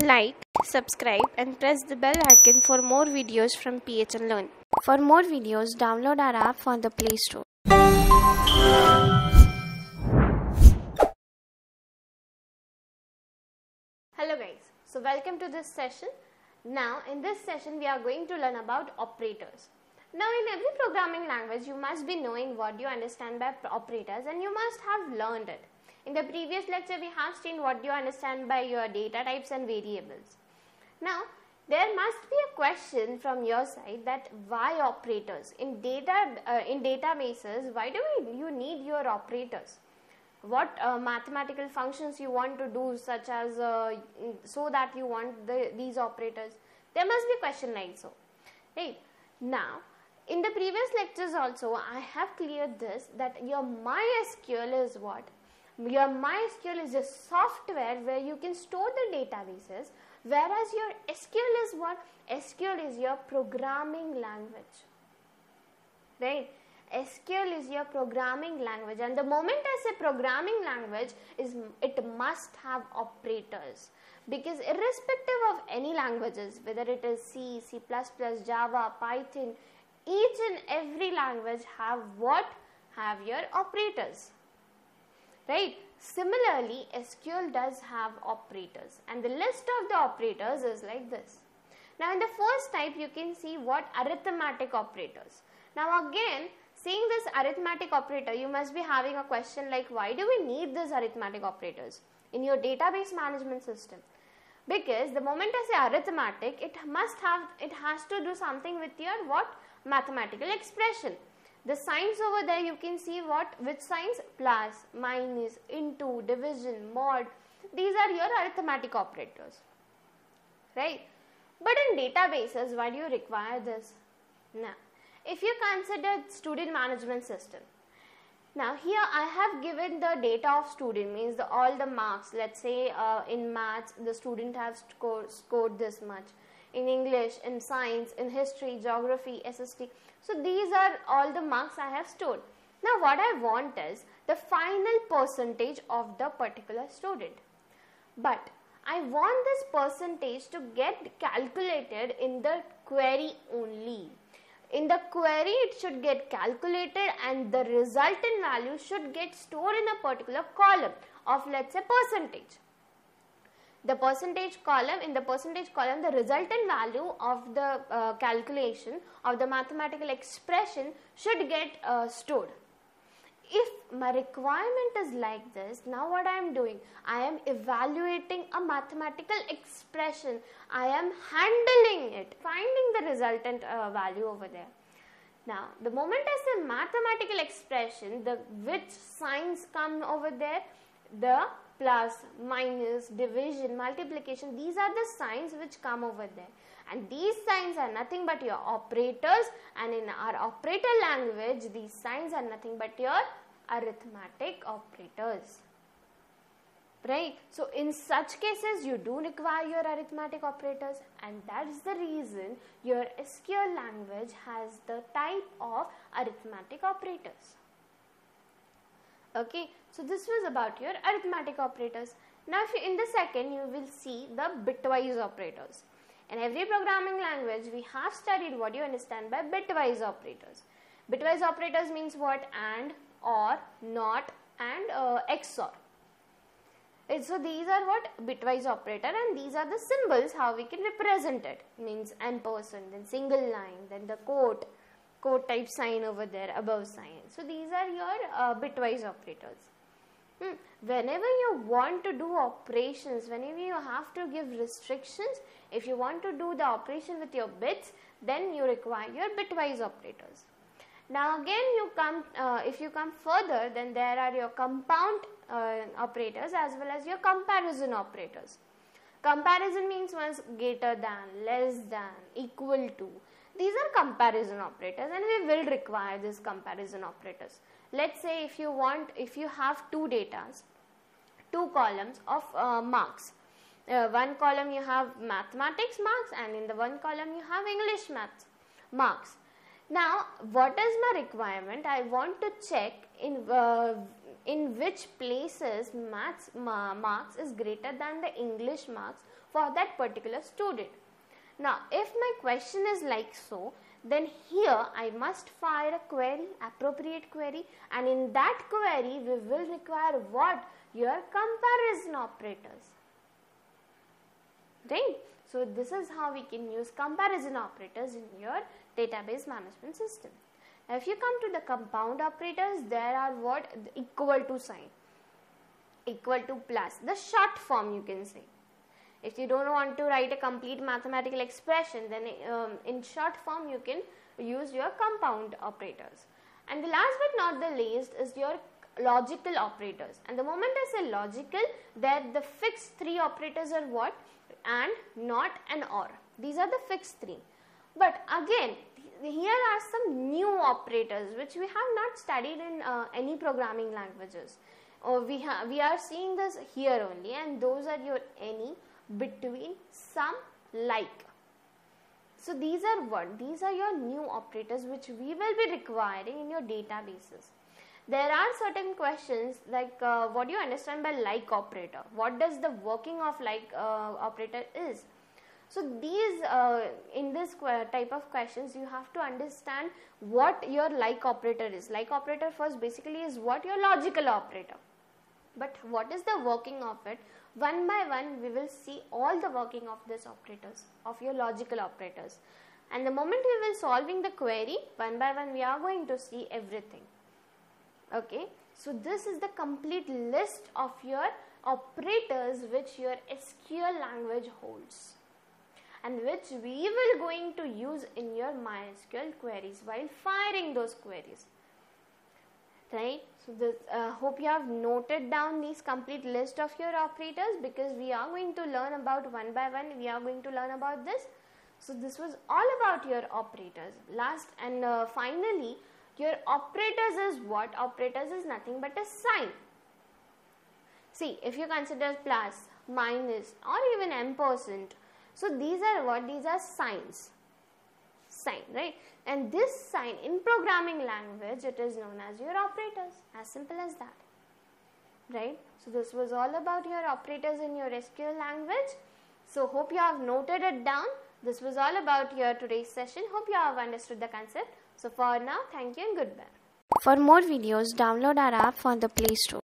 Like, subscribe and press the bell icon for more videos from PHN Learn. For more videos, download our app from the Play Store. Hello guys, so welcome to this session. Now in this session we are going to learn about operators. Now in every programming language you must be knowing what you understand by operators, and you must have learned it. In the previous lecture we have seen what you understand by your data types and variables. Now there must be a question from your side that why operators? In databases, why do you need your operators? What mathematical functions you want to do, such as so that you want these operators? There must be a question like so, right? Now in the previous lectures also I have cleared this, that your MySQL is what? Your MySQL is a software where you can store the databases, whereas your SQL is what? SQL is your programming language, right? SQL is your programming language, and the moment I say programming language, it must have operators, because irrespective of any languages, whether it is C, C++, Java, Python, each and every language have what? Have your operators, right? Similarly, SQL does have operators, and the list of the operators is like this. Now in the first type you can see what? Arithmetic operators. Now again, seeing this arithmetic operator, you must be having a question like, why do we need these arithmetic operators in your database management system? Because the moment I say arithmetic, it has to do something with your what? Mathematical expression. The signs over there you can see what? Which signs? Plus, minus, into, division, mod. These are your arithmetic operators, right? But in databases, why do you require this? Now, if you consider student management system, now here I have given the data of student, means all the marks. Let's say in maths the student has scored this much, in English, in science, in history, geography, SST. So these are all the marks I have stored. Now what I want is the final percentage of the particular student, but I want this percentage to get calculated in the query only. In the query it should get calculated, and the resultant value should get stored in a particular column of, let's say, percentage. The percentage column, in the percentage column, the resultant value of the calculation of the mathematical expression should get stored. If my requirement is like this, now what I am doing? I am evaluating a mathematical expression. I am handling it, finding the resultant value over there. Now, the moment I say mathematical expression, which signs come over there? The plus, minus, division, multiplication. These are the signs which come over there. And these signs are nothing but your operators, and in our operator language, these signs are nothing but your arithmetic operators, right? So in such cases you do require your arithmetic operators, and that is the reason your SQL language has the type of arithmetic operators. Okay, so this was about your arithmetic operators. Now if you, in the second, you will see the bitwise operators. In every programming language we have studied what you understand by bitwise operators. Bitwise operators means what? And, or, not, and XOR. So these are what? Bitwise operator, and these are the symbols how we can represent it. Means ampersand, then single line, then the quote type sign over there, above sign. So these are your bitwise operators. Whenever you want to do operations, whenever you have to give restrictions, if you want to do the operation with your bits, then you require your bitwise operators. Now again if you come further, then there are your compound operators as well as your comparison operators. Comparison means once greater than, less than, equal to. These are comparison operators, and we will require these comparison operators. Let's say if you have two columns of marks. One column you have mathematics marks, and in the one column you have English maths marks. Now what is my requirement? I want to check in in which places maths marks is greater than the English marks for that particular student. Now, if my question is like so, then here I must fire a query, appropriate query, and in that query we will require what? Your comparison operators. Right? So, this is how we can use comparison operators in your database management system. Now, if you come to the compound operators, there are what? The equal to sign, equal to plus, the short form you can say. If you don't want to write a complete mathematical expression, then in short form you can use your compound operators. And the last but not the least is your logical operators. And the moment I say logical, there the fixed three operators are what? And, not, and or. These are the fixed three. But again, here are some new operators which we have not studied in any programming languages. We are seeing this here only, and those are your any, between, some, like. So these are what? These are your new operators which we will be requiring in your databases. There are certain questions like what do you understand by like operator? What does the working of like operator is? So these in this type of questions you have to understand what your like operator is. Like operator first basically is what? Your logical operator. But what is the working of it? One by one we will see all the working of these operators, of your logical operators. And the moment we will solving the query, one by one we are going to see everything. Okay, so this is the complete list of your operators which your SQL language holds, and which we will going to use in your MySQL queries while firing those queries. Right? So this, hope you have noted down these complete list of your operators, because we are going to learn about one by one. We are going to learn about this. So this was all about your operators. Last and finally, your operators is what? Operators is nothing but a sign. See, if you consider plus, minus, or even ampersand, so these are what? These are signs. Sign, right? And this sign in programming language, it is known as your operators. As simple as that. Right? So this was all about your operators in your SQL language. So hope you have noted it down. This was all about your today's session. Hope you have understood the concept. So for now, thank you and goodbye. For more videos, download our app from the Play Store.